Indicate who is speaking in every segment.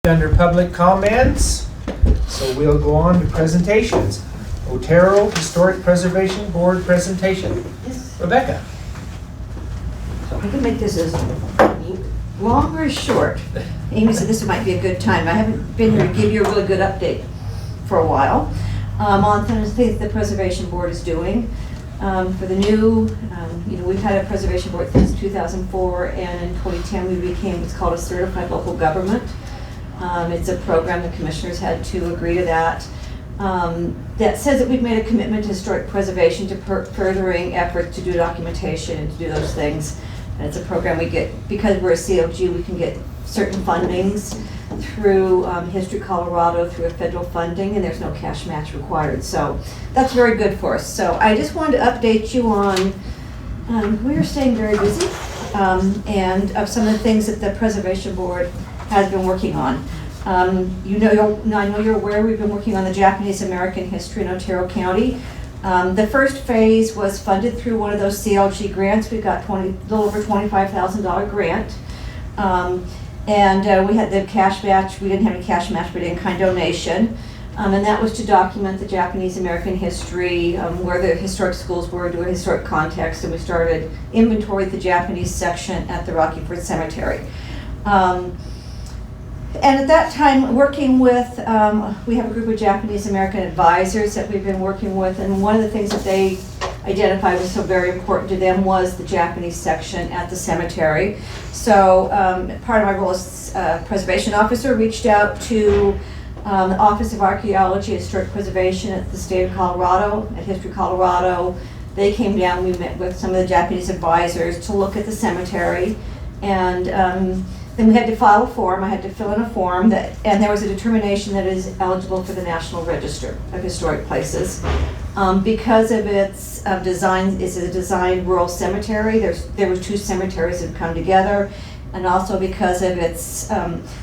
Speaker 1: Under public comments, so we'll go on to presentations. Otero Historic Preservation Board presentation.
Speaker 2: Yes.
Speaker 1: Rebecca.
Speaker 2: So I can make this as long or as short. Amy said this might be a good time. I haven't been here to give you a really good update for a while on things the Preservation Board is doing. For the new, we've had a Preservation Board since 2004, and in 2010 we became what's called a certified local government. It's a program the commissioners had to agree to that. That says that we've made a commitment to historic preservation, to furthering efforts to do documentation and to do those things. And it's a program we get, because we're a CLG, we can get certain fundings through History Colorado, through a federal funding, and there's no cash match required. So that's very good for us. So I just wanted to update you on, we are staying very busy, and of some of the things that the Preservation Board has been working on. I know you're aware we've been working on the Japanese American history in Otero County. The first phase was funded through one of those CLG grants. We got a little over $25,000 grant. And we had the cash match. We didn't have any cash match, but in-kind donation. And that was to document the Japanese American history, where the historic schools were, do a historic context, and we started inventory the Japanese section at the Rocky Ford Cemetery. And at that time, working with, we have a group of Japanese American advisors that we've been working with, and one of the things that they identified was so very important to them was the Japanese section at the cemetery. So part of my role as preservation officer, reached out to the Office of Archaeology and Historic Preservation at the state of Colorado, at History Colorado. They came down, we met with some of the Japanese advisors to look at the cemetery, and then we had to file a form. I had to fill in a form, and there was a determination that it is eligible for the National Register of Historic Places. Because of its design, it's a designed rural cemetery. There were two cemeteries that have come together, and also because of its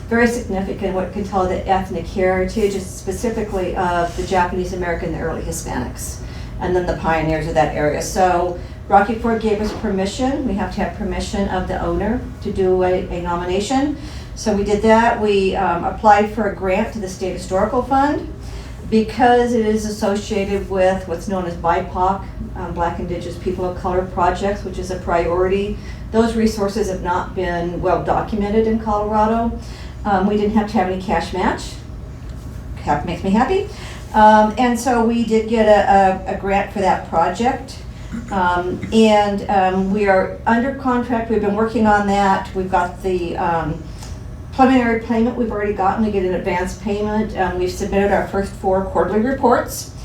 Speaker 2: very significant, what can tell the ethnic heritage, specifically of the Japanese American, the early Hispanics, and then the pioneers of that area. So Rocky Ford gave us permission. We have to have permission of the owner to do a nomination. So we did that. We applied for a grant to the State Historical Fund because it is associated with what's known as BIPOC, Black, Indigenous, People of Color projects, which is a priority. Those resources have not been well documented in Colorado. We didn't have to have any cash match. Makes me happy. And so we did get a grant for that project. We are under contract. We've been working on that. We've got the preliminary payment we've already gotten. We get an advance payment. We've submitted our first 4 quarterly reports.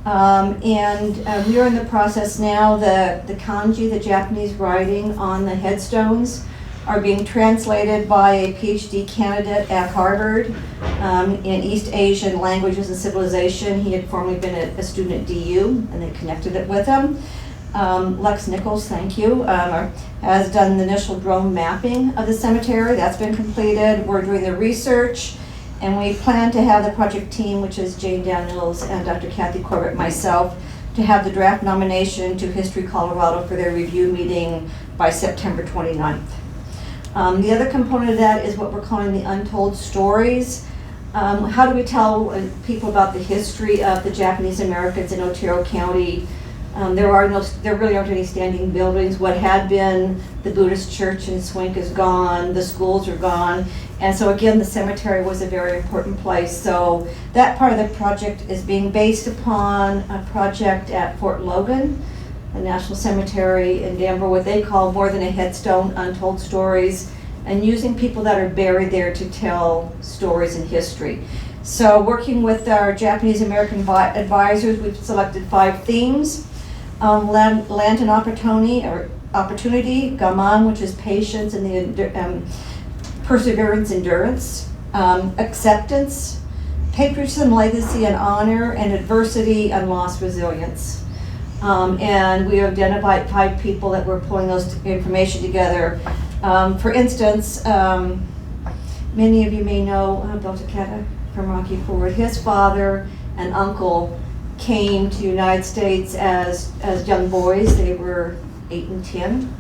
Speaker 2: We are in the process now. The kanji, the Japanese writing on the headstones, are being translated by a PhD candidate at Harvard in East Asian languages and civilization. He had formerly been a student at DU, and they connected it with him. Lex Nichols, thank you, has done the initial drone mapping of the cemetery. That's been completed. We're doing the research, and we plan to have the project team, which is Jane Daniels and Dr. Kathy Corbett, myself, to have the draft nomination to History Colorado for their review meeting by September 29th. The other component of that is what we're calling the untold stories. How do we tell people about the history of the Japanese Americans in Otero County? There really aren't any standing buildings. What had been the Buddhist church in Swink is gone. The schools are gone. And so again, the cemetery was a very important place. So that part of the project is being based upon a project at Fort Logan, the National Cemetery in Denver, what they call More Than a Headstone, Untold Stories, and using people that are buried there to tell stories and history. So working with our Japanese American advisors, we've selected 5 themes. Land and opportunity, gaman, which is patience and the perseverance, endurance, acceptance, patriotism, legacy, and honor, and adversity and loss, resilience. And we identified 5 people that were pulling those information together. For instance, many of you may know Bill Takeda from Rocky Ford. His father and uncle came to the United States as young boys. They were 8 and 10,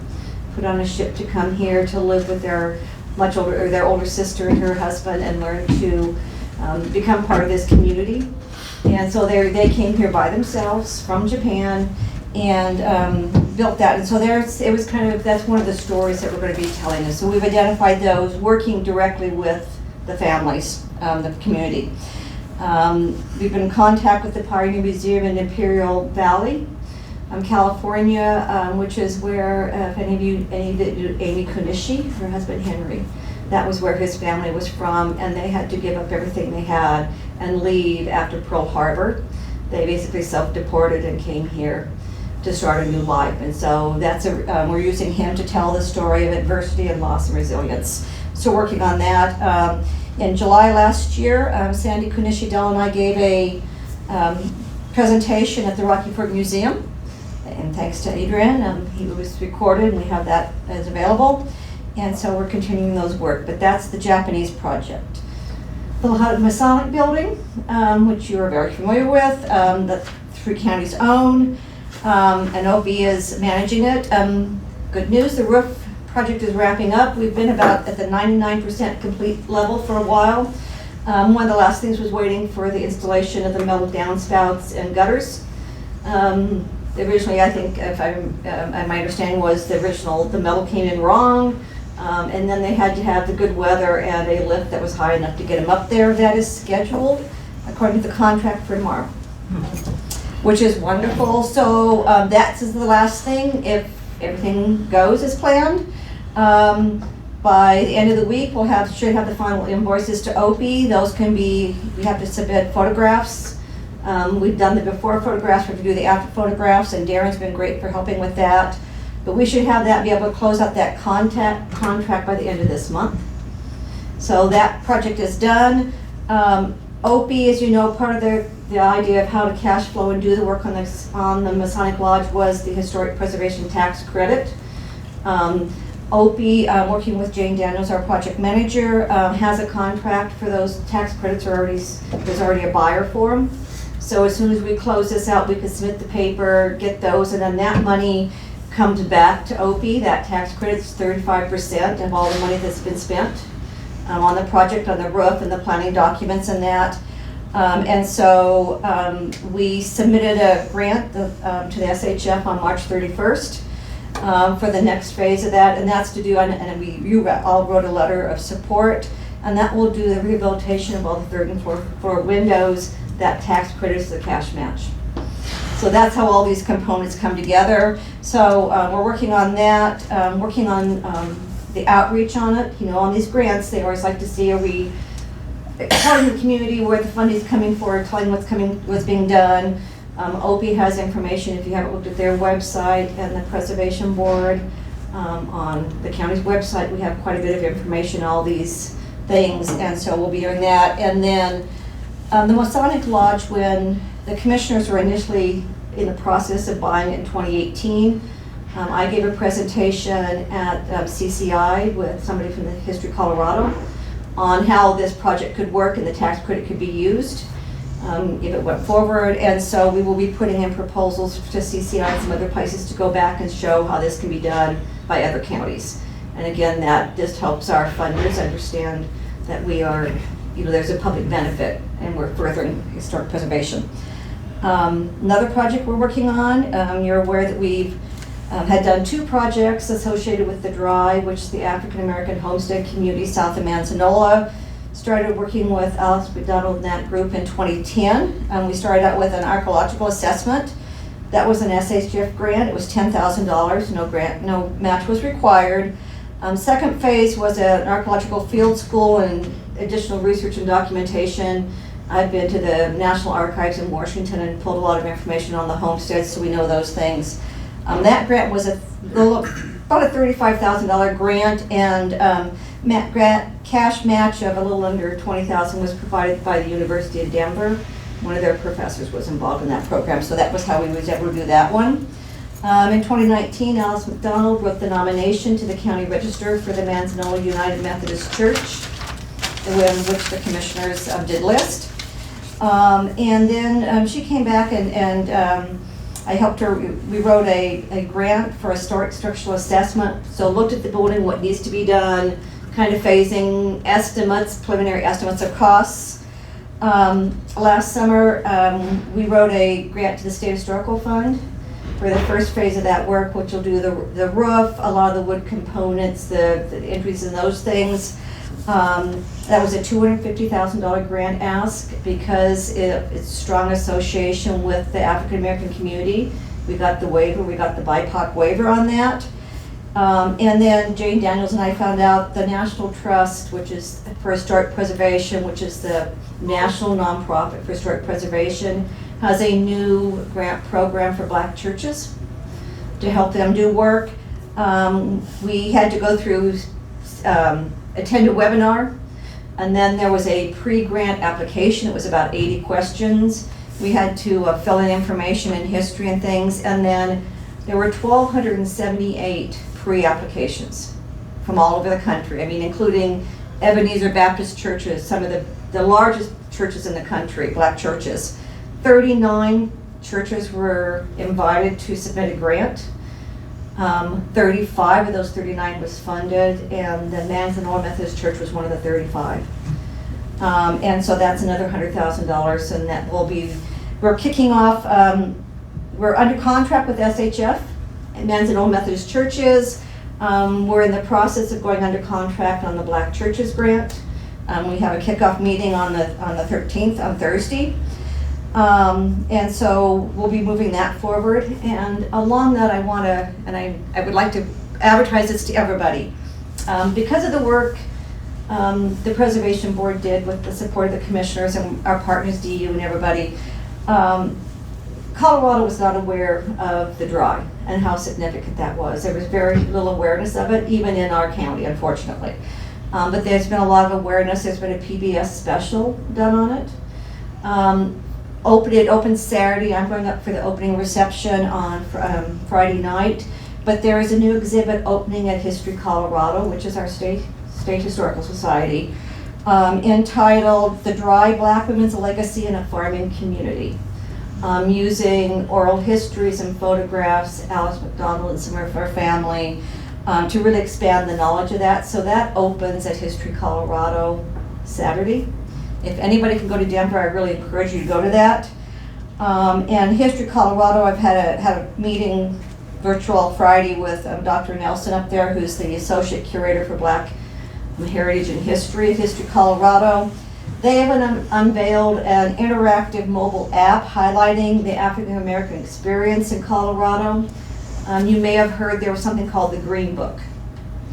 Speaker 2: put on a ship to come here to live with their much older, or their older sister and her husband, and learned to become part of this community. And so they came here by themselves from Japan and built that. And so it was kind of, that's one of the stories that we're going to be telling us. So we've identified those, working directly with the families, the community. We've been in contact with the Pioneer Museum in Imperial Valley, California, which is where, if any of you knew Amy Kunishi, her husband Henry, that was where his family was from, and they had to give up everything they had and leave after Pearl Harbor. They basically self-deported and came here to start a new life. And so that's we're using him to tell the story of adversity and loss and resilience. So working on that. In July last year, Sandy Kunishi-Dell and I gave a presentation at the Rocky Ford Museum. And thanks to Adrian, he was recorded and we have that as available. And so we're continuing those work, but that's the Japanese project. The Masonic building, which you are very familiar with, that three counties own, and OB is managing it. Good news, the roof project is wrapping up. We've been about at the 99% complete level for a while. One of the last things was waiting for the installation of the metal downspouts and gutters. Originally, I think, if my understanding was the metal came in wrong, and then they had to have the good weather and a lift that was high enough to get them up there. That is scheduled according to the contract for tomorrow, which is wonderful. So that's the last thing. If everything goes as planned, by the end of the week, should have the final invoices to OPI. Those can be, we have to submit photographs. We've done the before photographs, we have to do the after photographs, and Darren's been great for helping with that. But we should have that, be able to close out that contract by the end of this month. So that project is done. OPI, as you know, part of the idea of how to cash flow and do the work on the Masonic Lodge was the Historic Preservation Tax Credit. OPI, working with Jane Daniels, our project manager, has a contract for those tax credits. There's already a buyer for them. So as soon as we close this out, we can submit the paper, get those, and then that money comes back to OPI. That tax credit's 35% of all the money that's been spent on the project, on the roof, and the planning documents and that. And so we submitted a grant to the SHF on March 31st for the next phase of that, and that's to do, and you all wrote a letter of support, and that will do the rehabilitation of all the third and fourth floor windows. That tax credit is the cash match. So that's how all these components come together. So we're working on that, working on the outreach on it. You know, on these grants, they always like to see, are we telling the community where the funding is coming for, telling what's being done. OPI has information, if you haven't looked at their website, and the Preservation Board on the county's website, we have quite a bit of information, all these things, and so we'll be doing that. And then the Masonic Lodge, when the commissioners were initially in the process of buying it in 2018, I gave a presentation at CCI with somebody from the History Colorado on how this project could work and the tax credit could be used if it went forward. And so we will be putting in proposals to CCI and some other places to go back and show how this can be done by other counties. And again, that just helps our funders understand that we are, you know, there's a public benefit and we're furthering historic preservation. Another project we're working on, you're aware that we've had done 2 projects associated with the Drive, which is the African American Homestead Community south of Manzanola. Started working with Alice McDonald and that group in 2010. We started out with an archaeological assessment. That was an SHF grant. It was $10,000. No match was required. Second phase was an archaeological field school and additional research and documentation. I've been to the National Archives in Washington and pulled a lot of information on the homesteads, so we know those things. That grant was about a $35,000 grant, and cash match of a little under $20,000 was provided by the University of Denver. One of their professors was involved in that program, so that was how we was able to do that one. In 2019, Alice McDonald wrote the nomination to the County Register for the Manzanola United Methodist Church, in which the commissioners did list. And then she came back and I helped her. We wrote a grant for historic structural assessment. So looked at the building, what needs to be done, kind of phasing estimates, preliminary estimates of costs. Last summer, we wrote a grant to the State Historical Fund for the first phase of that work, which will do the roof, a lot of the wood components, the entries and those things. That was a $250,000 grant ask because it's strong association with the African American community. We got the waiver, we got the BIPOC waiver on that. And then Jane Daniels and I found out the National Trust, which is for Historic Preservation, which is the national nonprofit for historic preservation, has a new grant program for Black churches to help them do work. We had to go through, attend a webinar, and then there was a pre-grant application. It was about 80 questions. We had to fill in information and history and things, and then there were 1,278 pre-applications from all over the country. I mean, including Ebenezer Baptist churches, some of the largest churches in the country, Black churches. 39 churches were invited to submit a grant. 35 of those 39 was funded, and the Manzanola Methodist Church was one of the 35. And so that's another $100,000, and that will be, we're kicking off, we're under contract with SHF and Manzanola Methodist Churches. We're in the process of going under contract on the Black Churches grant. We have a kickoff meeting on the 13th, on Thursday. And so we'll be moving that forward. And along that, I would like to advertise this to everybody. Because of the work the Preservation Board did with the support of the commissioners and our partners, DU and everybody, Colorado was not aware of the dry and how significant that was. There was very little awareness of it, even in our county, unfortunately. But there's been a lot of awareness. There's been a PBS special done on it. It opened Saturday. I'm going up for the opening reception on Friday night. But there is a new exhibit opening at History Colorado, which is our state historical society, entitled "The Dry Black Women's Legacy in a Farming Community," using oral histories and photographs, Alice McDonald and some of her family, to really expand the knowledge of that. So that opens at History Colorado Saturday. If anybody can go to Denver, I really encourage you to go to that. And History Colorado, I've had a meeting virtual Friday with Dr. Nelson up there, who's the Associate Curator for Black Heritage and History at History Colorado. They have unveiled an interactive mobile app highlighting the African American experience in Colorado. You may have heard there was something called the Green Book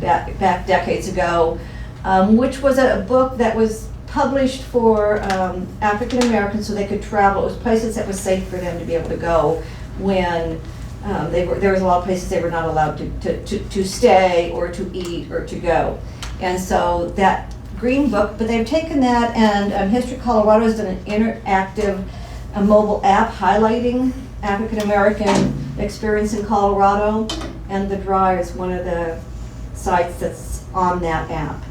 Speaker 2: back decades ago, which was a book that was published for African Americans so they could travel. It was places that was safe for them to be able to go when there was a lot of places they were not allowed to stay or to eat or to go. And so that Green Book, but they've taken that, and History Colorado has done an interactive mobile app highlighting African American experience in Colorado, and the Dry is one of the sites that's on that app.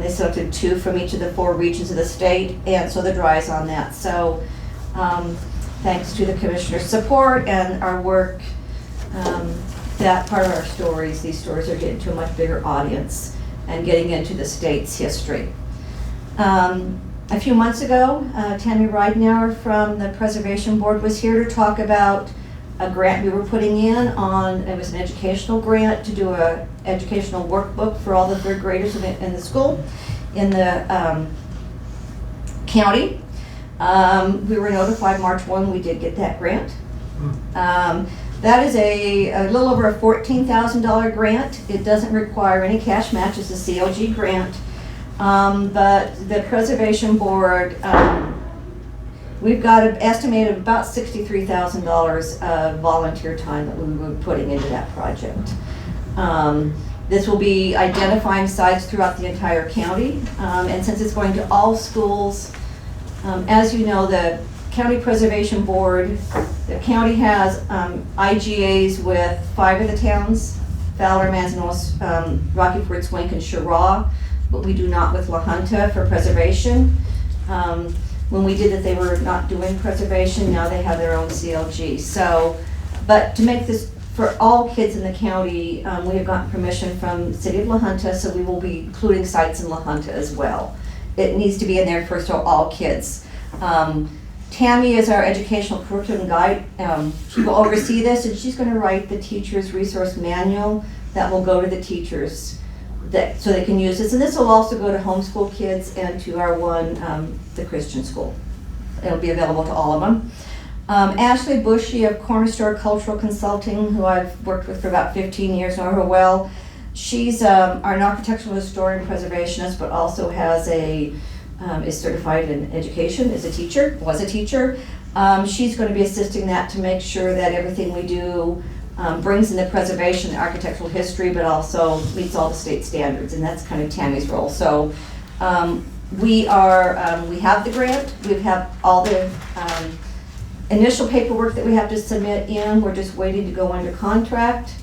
Speaker 2: They selected 2 from each of the 4 regions of the state, and so the Dry is on that. So thanks to the Commissioner's support and our work, that part of our stories, these stories are getting to a much bigger audience and getting into the state's history. A few months ago, Tammy Ridenour from the Preservation Board was here to talk about a grant we were putting in on, it was an educational grant to do a educational workbook for all the 3rd graders in the school, in the county. We were notified March 1 we did get that grant. That is a little over a $14,000 grant. It doesn't require any cash match. It's a COG grant. But the Preservation Board, we've got an estimated about $63,000 of volunteer time that we were putting into that project. This will be identifying sites throughout the entire county. And since it's going to all schools, as you know, the County Preservation Board, the county has IGAs with 5 of the towns, Fowler, Manzanola, Rocky Ford, Swink, and Cheraw, but we do not with La Junta for preservation. When we did it, they were not doing preservation. Now they have their own CLG. So, but to make this for all kids in the county, we have gotten permission from the City of La Junta, so we will be including sites in La Junta as well. It needs to be in there for so all kids. Tammy is our educational curriculum guide. She will oversee this, and she's going to write the teacher's resource manual that will go to the teachers so they can use this. And this will also go to homeschool kids and to our one, the Christian school. It'll be available to all of them. Ashley Bushy of Corner Store Cultural Consulting, who I've worked with for about 15 years, know her well. She's an architectural historian preservationist, but also has is certified in education, was a teacher. She's going to be assisting that to make sure that everything we do brings in the preservation, the architectural history, but also meets all the state standards, and that's kind of Tammy's role. So we have the grant, we have all the initial paperwork that we have to submit in, we're just waiting to go under contract.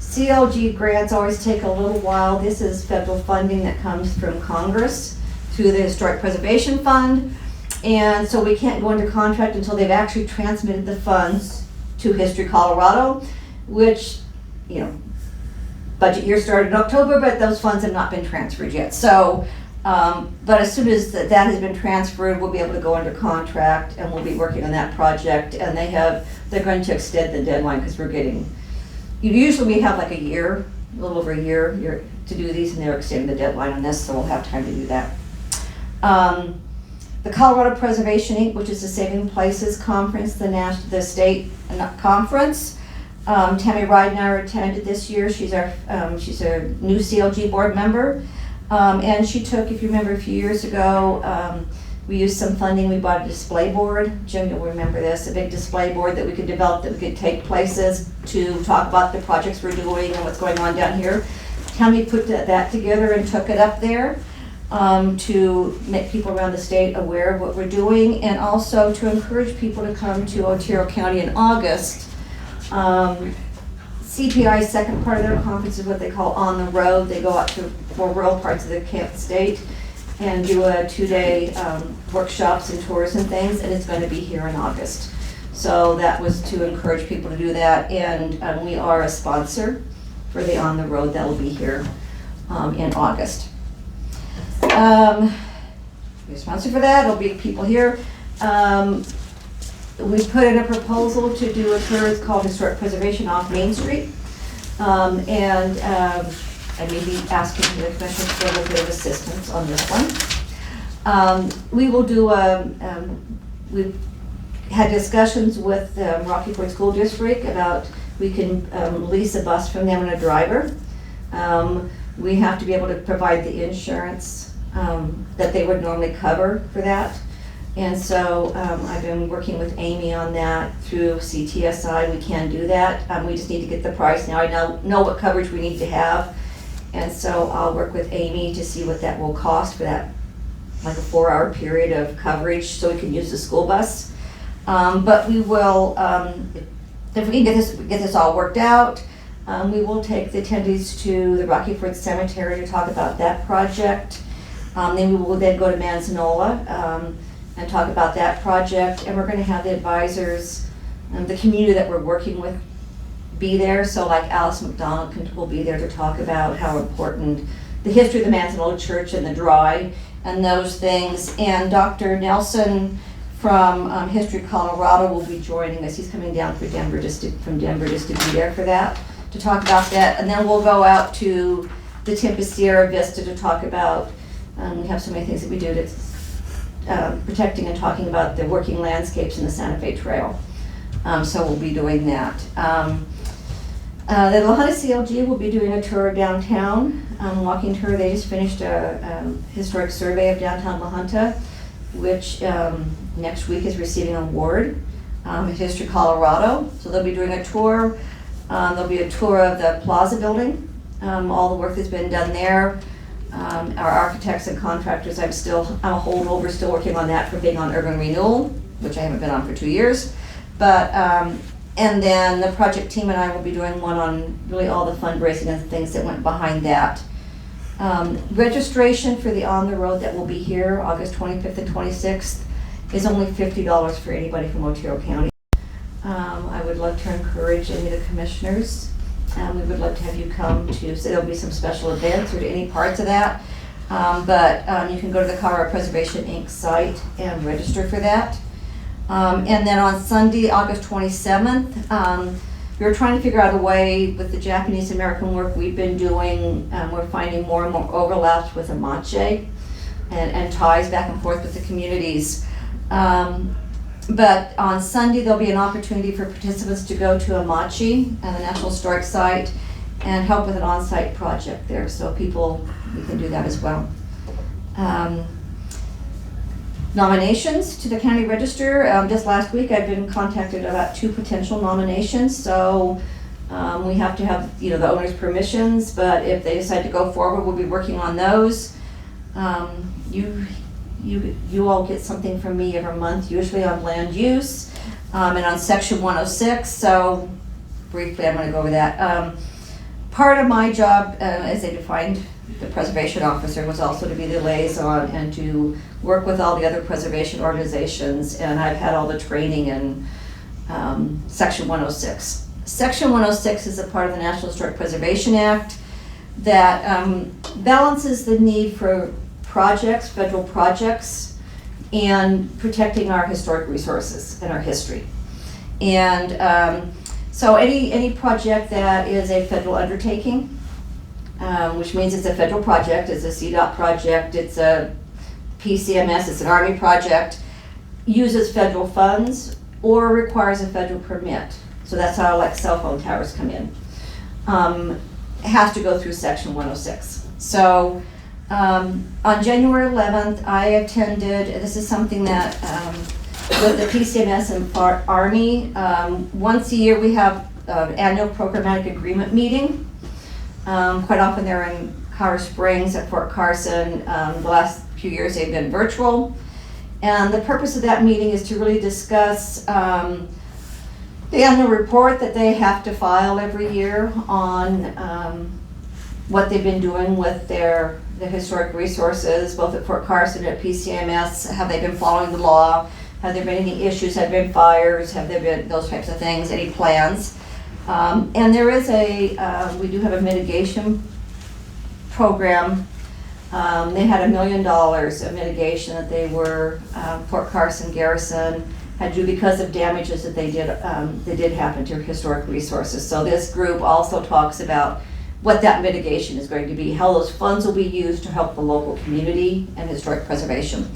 Speaker 2: CLG grants always take a little while. This is federal funding that comes from Congress through the Historic Preservation Fund, and so we can't go under contract until they've actually transmitted the funds to History Colorado, which, budget year started in October, but those funds have not been transferred yet. So, but as soon as that has been transferred, we'll be able to go under contract, and we'll be working on that project, and they're going to extend the deadline because usually we have like a little over a year to do these, and they're extending the deadline on this, so we'll have time to do that. The Colorado Preservation Inc., which is the Saving Places Conference, the state conference. Tammy Ridenauer attended this year. She's a new CLG board member. And she took, if you remember a few years ago, we used some funding, we bought a display board. Jim, you'll remember this, a big display board that we could develop, that we could take places to talk about the projects we're doing and what's going on down here. Tammy put that together and took it up there to make people around the state aware of what we're doing, and also to encourage people to come to Otero County in August. CPI's second part of their conference is what they call On the Road. They go out to more rural parts of the state and do a 2-day workshops and tours and things, and it's going to be here in August. So that was to encourage people to do that, and we are a sponsor for the On the Road that will be here in August. We're a sponsor for that. It'll be people here. We put in a proposal to do a tour. It's called Historic Preservation off Main Street. I may be asking the commission for a little bit of assistance on this one. We will do, we've had discussions with the Rocky Ford School District about we can lease a bus from them and a driver. We have to be able to provide the insurance that they would normally cover for that. And so I've been working with Amy on that through CTSI. We can do that. We just need to get the price. Now I know what coverage we need to have. And so I'll work with Amy to see what that will cost for that, like a 4-hour period of coverage, so we can use the school bus. But we will, if we can get this all worked out, we will take the attendees to the Rocky Ford Cemetery to talk about that project. Then we will then go to Manzanola and talk about that project. And we're going to have the advisors, the community that we're working with, be there. So like Alice McDonald will be there to talk about how important the history of the Manzanola Church and the dry and those things. And Dr. Nelson from History Colorado will be joining us. He's coming down from Denver just to be there for that, to talk about that. And then we'll go out to the Tempe Sierra Vista to talk about, we have so many things that we do to protecting and talking about the working landscapes in the Santa Fe Trail. So we'll be doing that. The La Junta CLG will be doing a tour of downtown, walking tour. They just finished a historic survey of downtown La Junta, which next week is receiving an award at History Colorado. So they'll be doing a tour. There'll be a tour of the Plaza building, all the work that's been done there. Our architects and contractors, I'm a holdover, still working on that for being on urban renewal, which I haven't been on for 2 years. But, and then the project team and I will be doing one on really all the fundraising and things that went behind that. Registration for the On the Road that will be here August 25th and 26th is only $50 for anybody from Otero County. I would love to encourage any of the commissioners. We would love to have you come to, so there'll be some special events or to any parts of that. But you can go to the Colorado Preservation Inc. site and register for that. And then on Sunday, August 27th, we were trying to figure out a way with the Japanese American work we've been doing. We're finding more and more overlaps with Amache and ties back and forth with the communities. But on Sunday, there'll be an opportunity for participants to go to Amache at the National Historic Site and help with an on-site project there. So we can do that as well. Nominations to the county register. Just last week, I've been contacted about 2 potential nominations. So we have to have the owner's permissions, but if they decide to go forward, we'll be working on those. You all get something from me every month, usually on land use and on section 106. So briefly, I'm going to go over that. Part of my job, as they defined the preservation officer, was also to be the liaison and to work with all the other preservation organizations. And I've had all the training in section 106. Section 106 is a part of the National Historic Preservation Act that balances the need for projects, federal projects, and protecting our historic resources and our history. And so any project that is a federal undertaking, which means it's a federal project, it's a CDOT project, it's a PCMS, it's an Army project, uses federal funds or requires a federal permit. So that's how like cell phone towers come in. It has to go through section 106. So on January 11th, I attended, this is something that with the PCMS and Army, once a year we have an annual programmatic agreement meeting. Quite often they're in Colorado Springs at Fort Carson. The last few years they've been virtual. And the purpose of that meeting is to really discuss the annual report that they have to file every year on what they've been doing with the historic resources, both at Fort Carson and at PCMS. Have they been following the law? Have there been any issues? Have there been fires? Have there been those types of things? Any plans? And there is we do have a mitigation program. They had $1 million of mitigation that they were, Fort Carson Garrison had to do because of damages that they did happen to historic resources. So this group also talks about what that mitigation is going to be, how those funds will be used to help the local community and historic preservation.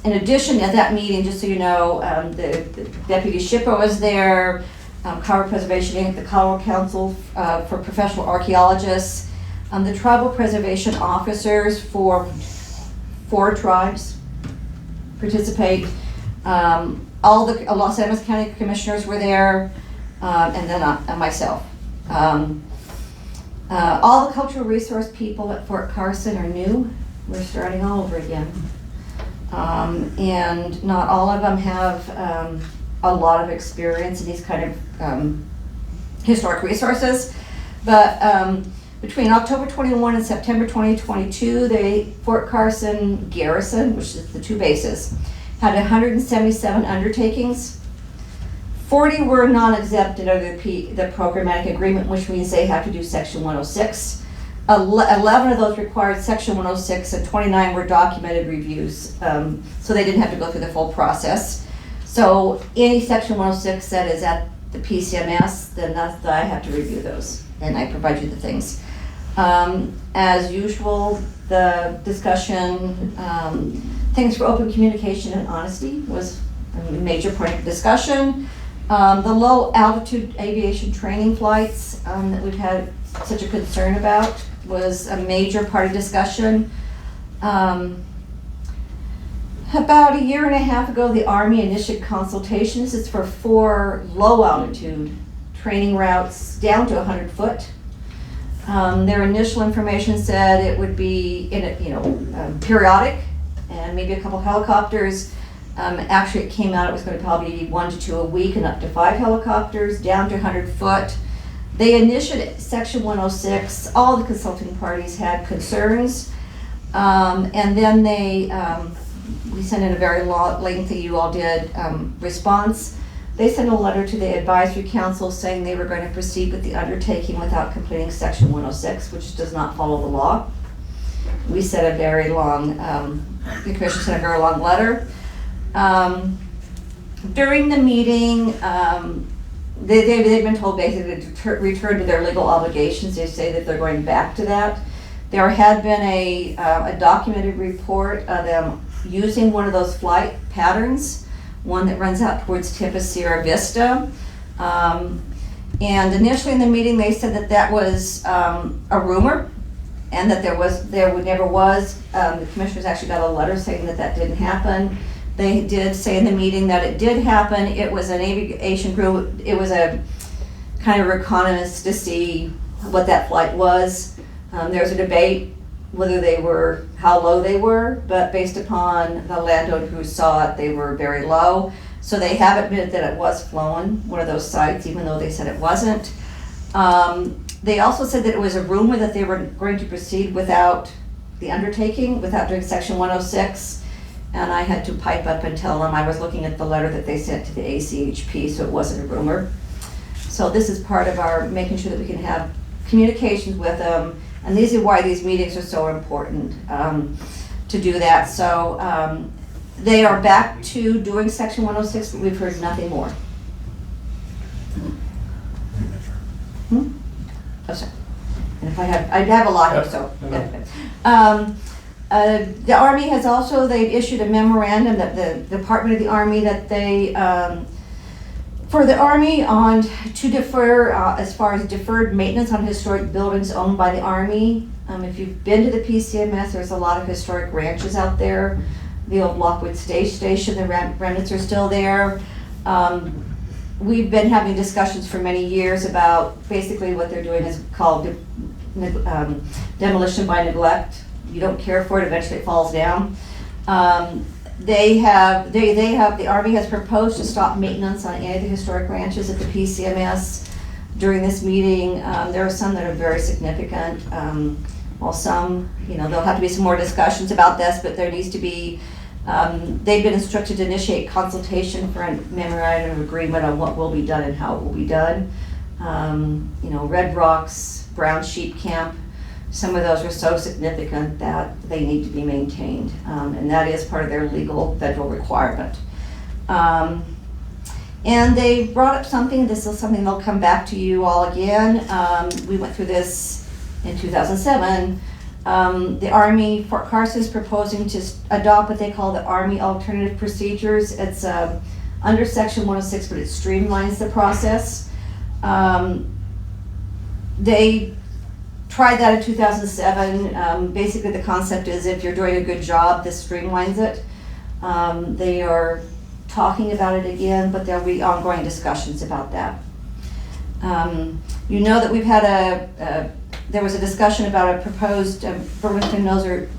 Speaker 2: In addition, at that meeting, just so you know, the Deputy Shipper was there, Colorado Preservation Inc., the Colorado Council for Professional Archaeologists, the tribal preservation officers for 4 tribes participate. All the Los Angeles County commissioners were there, and then myself. All the cultural resource people at Fort Carson are new. We're starting all over again. And not all of them have a lot of experience in these kind of historic resources. But between October 21 and September 2022, the Fort Carson Garrison, which is the 2 bases, had 177 undertakings. 40 were non-exempt under the programmatic agreement, which means they have to do section 106. 11 of those required section 106 and 29 were documented reviews. So they didn't have to go through the full process. So any section 106 that is at the PCMS, then I have to review those and I provide you the things. As usual, the discussion, things for open communication and honesty was a major point of discussion. The low altitude aviation training flights that we've had such a concern about was a major part of discussion. About a year and a half ago, the Army initiated consultations. It's for 4 low altitude training routes down to 100 foot. Their initial information said it would be periodic and maybe a couple helicopters. Actually, it came out it was going to probably be 1 to 2 a week and up to 5 helicopters down to 100 foot. They initiated section 106. All the consulting parties had concerns, and then we sent in a very lengthy, you all did, response. They sent a letter to the advisory council saying they were going to proceed with the undertaking without completing section 106, which does not follow the law. We sent a very long, the commission sent a very long letter. During the meeting, they've been told basically to return to their legal obligations. They say that they're going back to that. There had been a documented report of them using one of those flight patterns, one that runs out towards Tampa Sierra Vista. And initially in the meeting, they said that that was a rumor and that there never was. The commissioners actually got a letter saying that that didn't happen. They did say in the meeting that it did happen. It was an aviation group. It was a kind of reconnaissance to see what that flight was. There's a debate whether they were, how low they were, but based upon the landowner who saw it, they were very low. So they have admitted that it was flown, one of those sites, even though they said it wasn't. They also said that it was a rumor that they were going to proceed without the undertaking, without doing section 106. And I had to pipe up and tell them I was looking at the letter that they sent to the ACHP, so it wasn't a rumor. So this is part of our making sure that we can have communications with them. And these are why these meetings are so important, to do that. So they are back to doing section 106, but we've heard nothing more. Oh, sorry. And if I have a lot here, so. The Army has also, they've issued a memorandum that the Department of the Army that they, for the Army on to defer, as far as deferred maintenance on historic buildings owned by the Army. If you've been to the PCMS, there's a lot of historic ranches out there. The old Lockwood Stage Station, the remnants are still there. We've been having discussions for many years about basically what they're doing is called demolition by neglect. You don't care for it, eventually it falls down. The Army has proposed to stop maintenance on any of the historic ranches at the PCMS. During this meeting, there are some that are very significant. While some, there'll have to be some more discussions about this, but there needs to be, they've been instructed to initiate consultation for a memorandum of agreement on what will be done and how it will be done. Red Rocks, Brown Sheep Camp, some of those are so significant that they need to be maintained, and that is part of their legal federal requirement. And they brought up something, this is something they'll come back to you all again. We went through this in 2007. The Army, Fort Carson is proposing to adopt what they call the Army Alternative Procedures. It's under section 106, but it streamlines the process. They tried that in 2007. Basically the concept is if you're doing a good job, this streamlines it. They are talking about it again, but there'll be ongoing discussions about that. That we've had there was a discussion about a proposed Burlington-Noser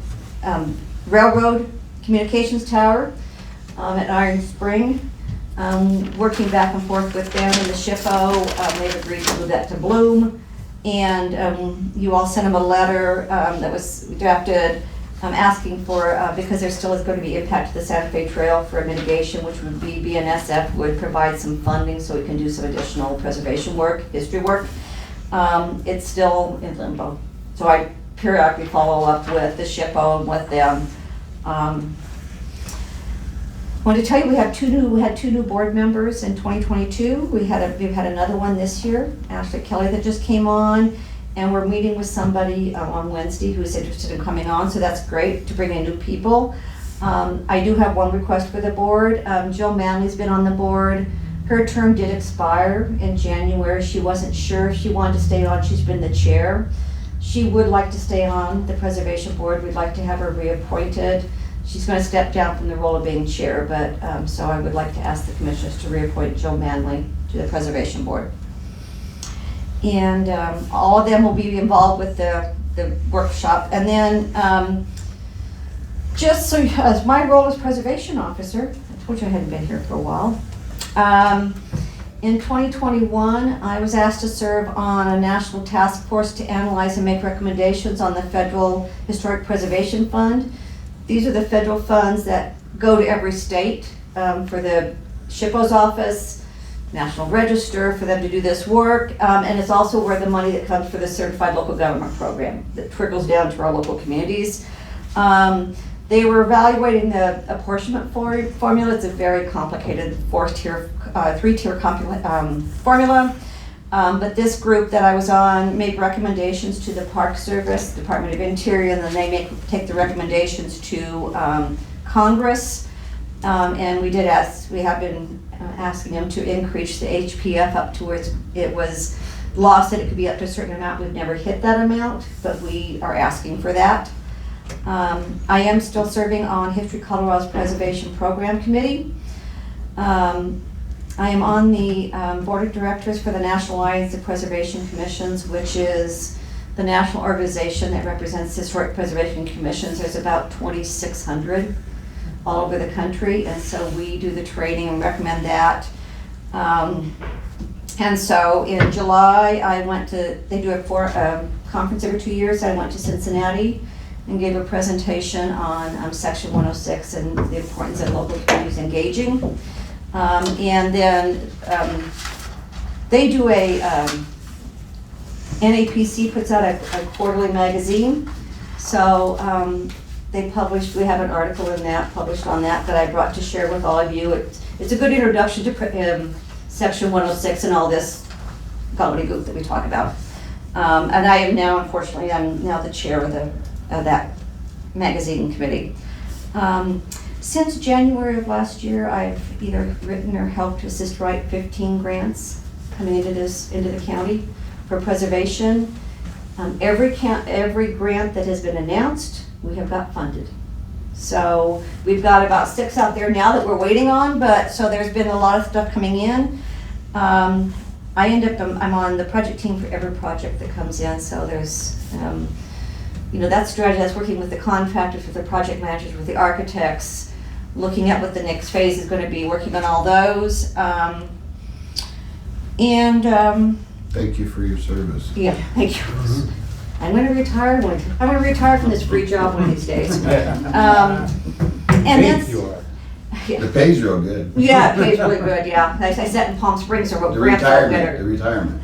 Speaker 2: Railroad communications tower at Iron Spring. Working back and forth with them and the SHPO, they've agreed to move that to Bloom. And you all sent them a letter that was drafted asking for, because there still is going to be impact to the Santa Fe Trail for a mitigation, which would be BNSF would provide some funding so we can do some additional preservation work, history work. It's still in limbo. So I periodically follow up with the SHPO and with them. I want to tell you we had two new board members in 2022. We've had another one this year, Ashley Kelly, that just came on, and we're meeting with somebody on Wednesday who is interested in coming on, so that's great to bring in new people. I do have one request for the board. Jill Manley's been on the board. Her term did expire in January. She wasn't sure if she wanted to stay on. She's been the chair. She would like to stay on the preservation board. We'd like to have her reappointed. She's going to step down from the role of being chair, but so I would like to ask the commissioners to reappoint Jill Manley to the preservation board. And all of them will be involved with the workshop. And then just so as my role as preservation officer, I told you I hadn't been here for a while. In 2021, I was asked to serve on a national task force to analyze and make recommendations on the Federal Historic Preservation Fund. These are the federal funds that go to every state for the SHPO's office, National Register, for them to do this work. And it's also where the money that comes for the Certified Local Government Program that trickles down to our local communities. They were evaluating the apportionment formula. It's a very complicated three-tier formula. But this group that I was on made recommendations to the Park Service, Department of Interior, and then they take the recommendations to Congress. And we have been asking them to increase the HPF up to where it was law said it could be up to a certain amount. We've never hit that amount, but we are asking for that. I am still serving on History Colorado's Preservation Program Committee. I am on the Board of Directors for the National Alliance of Preservation Commissions, which is the national organization that represents historic preservation commissions. There's about 2,600 all over the country, and so we do the training and recommend that. And so in July, they do a conference every 2 years. I went to Cincinnati and gave a presentation on Section 106 and the importance of local communities engaging. And then they do NAPC puts out a quarterly magazine. So we have an article in that, published on that I brought to share with all of you. It's a good introduction to Section 106 and all this gobbledygook that we talk about. And I am now, unfortunately, I'm now the chair of that magazine committee. Since January of last year, I've either written or helped to assist write 15 grants coming into the county for preservation. Every grant that has been announced, we have got funded. So we've got about 6 out there now that we're waiting on, but so there's been a lot of stuff coming in. I'm on the project team for every project that comes in, so there's that strategy. That's working with the contractors, with the project managers, with the architects, looking at what the next phase is going to be, working on all those.
Speaker 3: Thank you for your service.
Speaker 2: Yeah, thank you. I'm going to retire from this free job one of these days.
Speaker 3: It pays real good.
Speaker 2: Yeah, it pays really good, yeah. I sat in Palm Springs or
Speaker 3: The retirement.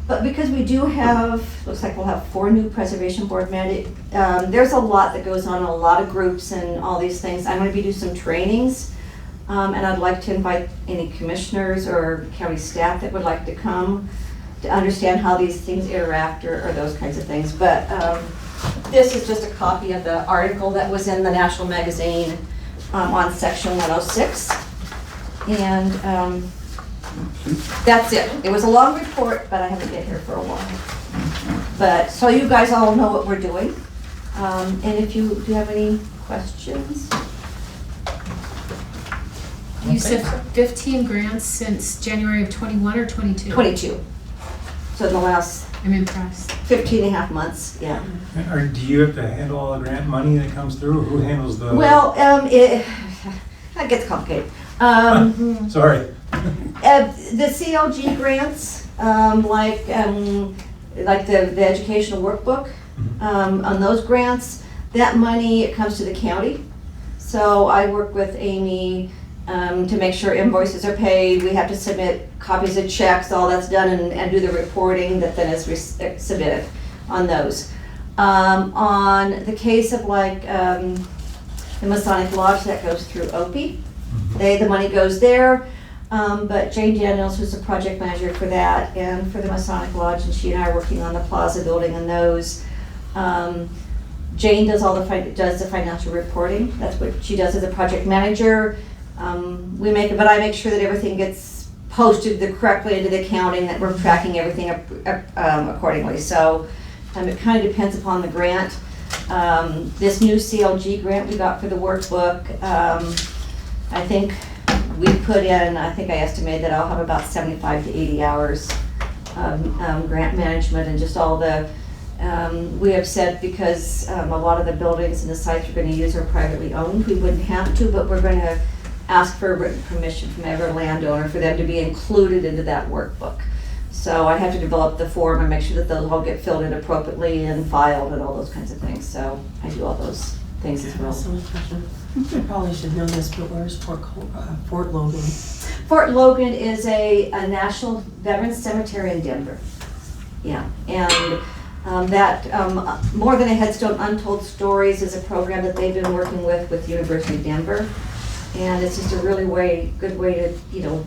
Speaker 2: But because we do have, looks like we'll have 4 new preservation board mandates. There's a lot that goes on, a lot of groups and all these things. I'm going to be doing some trainings, and I'd like to invite any commissioners or county staff that would like to come to understand how these things interact or those kinds of things. But this is just a copy of the article that was in the national magazine on Section 106. And that's it. It was a long report, but I haven't been here for a while. But so you guys all know what we're doing. And if do you have any questions?
Speaker 4: You said 15 grants since January of 21 or 22?
Speaker 2: 22. So in the last
Speaker 4: I'm impressed.
Speaker 2: 15 and a half months, yeah.
Speaker 5: Do you have to handle all the grant money that comes through? Who handles the?
Speaker 2: Well, that gets complicated.
Speaker 5: Sorry.
Speaker 2: The CLG grants, like the educational workbook, on those grants, that money, it comes to the county. So I work with Amy to make sure invoices are paid. We have to submit copies of checks, all that's done, and do the reporting that then is submitted on those. On the case of the Masonic Lodge, that goes through OPI. The money goes there. But Jane Daniels, who's the project manager for that and for the Masonic Lodge, and she and I are working on the plaza building and those. Jane does the financial reporting. That's what she does as a project manager. But I make sure that everything gets posted correctly into the accounting, that we're tracking everything accordingly. So it kind of depends upon the grant. This new CLG grant we got for the workbook, I think we put in, I estimated that I'll have about 75 to 80 hours of grant management and just all the, we have said because a lot of the buildings and the sites we're going to use are privately owned, we wouldn't have to, but we're going to ask for written permission from every landowner for them to be included into that workbook. So I have to develop the form and make sure that they'll all get filled in appropriately and filed and all those kinds of things. So I do all those things as well.
Speaker 6: I probably should know this, but where's Fort Logan?
Speaker 2: Fort Logan is a national veterans cemetery in Denver. Yeah, and More Than a Headstone Untold Stories is a program that they've been working with University of Denver. And it's just a really good way to,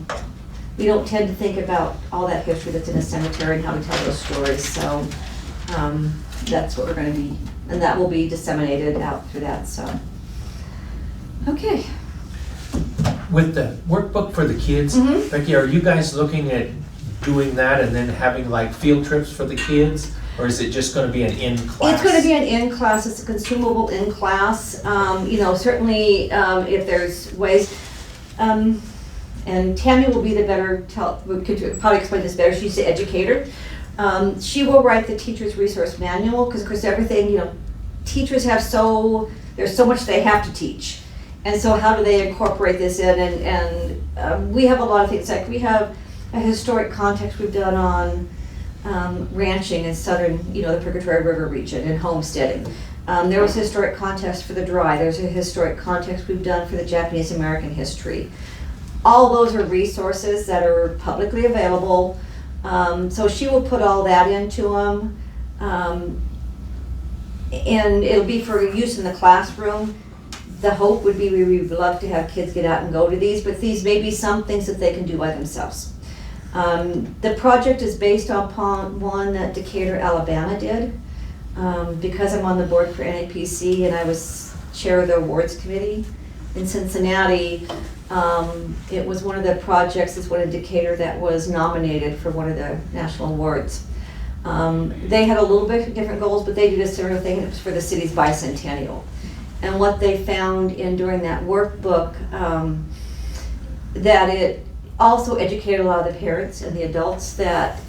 Speaker 2: we don't tend to think about all that history that's in a cemetery and how to tell those stories. So that's what we're going to be, and that will be disseminated out through that, so. Okay.
Speaker 1: With the workbook for the kids,
Speaker 2: Mhm.
Speaker 1: Becky, are you guys looking at doing that and then having like field trips for the kids? Or is it just gonna be an in-class?
Speaker 2: It's going to be an in-class, it's a consumable in-class. Certainly if there's ways, and Tammy will be the better, could probably explain this better, she's the educator. She will write the teacher's resource manual, because of course everything, teachers have there's so much they have to teach. And so how do they incorporate this in? And we have a lot of things, like we have a historic context we've done on ranching in southern, the Purgatory River region and homesteading. There was a historic context for the Dry. There's a historic context we've done for the Japanese American history. All those are resources that are publicly available. So she will put all that into them. And it'll be for use in the classroom. The hope would be we would love to have kids get out and go to these, but these may be some things that they can do by themselves. The project is based upon one that Decatur, Alabama did. Because I'm on the board for NAPC and I was chair of the awards committee in Cincinnati, it was one of the projects, it's one in Decatur that was nominated for one of the national awards. They had a little bit different goals, but they did a similar thing. It was for the city's bicentennial. And what they found during that workbook, that it also educated a lot of the parents and the adults that,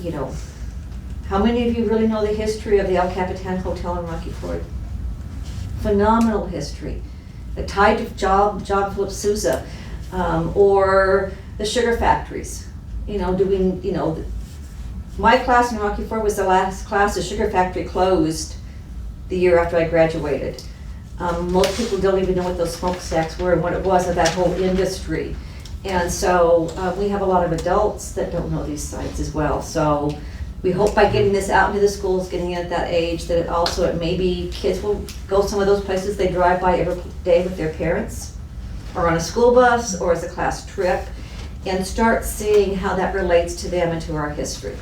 Speaker 2: how many of you really know the history of the El Capitan Hotel in Rocky Ford? Phenomenal history. Tied to John Philip Sousa, or the sugar factories. My class in Rocky Ford was the last class the sugar factory closed the year after I graduated. Most people don't even know what those smokestacks were and what it was of that whole industry. And so we have a lot of adults that don't know these sites as well. So we hope by getting this out into the schools, getting it at that age, that it maybe kids will go some of those places they drive by every day with their parents, or on a school bus, or as a class trip, and start seeing how that relates to them and to our history.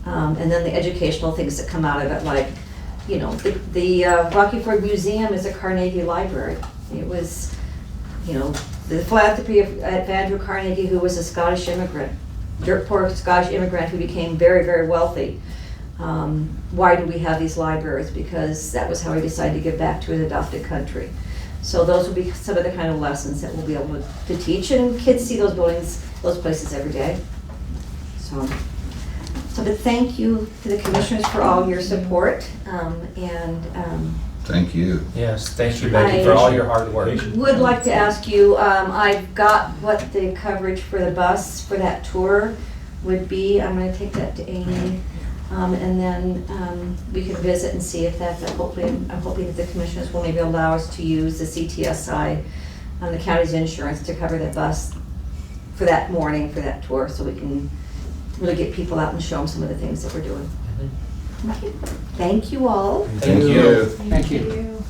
Speaker 2: And then the educational things that come out of it, like, the Rocky Ford Museum is a Carnegie Library. It was, the philanthropy of Andrew Carnegie, who was a Scottish immigrant, dirt poor Scottish immigrant who became very, very wealthy. Why do we have these libraries? Because that was how he decided to give back to his adopted country. So those will be some of the kind of lessons that we'll be able to teach, and kids see those buildings, those places every day. But thank you to the commissioners for all your support,
Speaker 3: Thank you.
Speaker 1: Yes, thank you, Becky, for all your hard work.
Speaker 2: would like to ask you, I've got what the coverage for the bus for that tour would be. I'm going to take that to Amy, and then we can visit and see if that, I'm hoping that the commissioners will maybe allow us to use the CTSI, the county's insurance, to cover the bus for that morning, for that tour, so we can really get people out and show them some of the things that we're doing. Okay. Thank you all.
Speaker 1: Thank you.
Speaker 5: Thank you.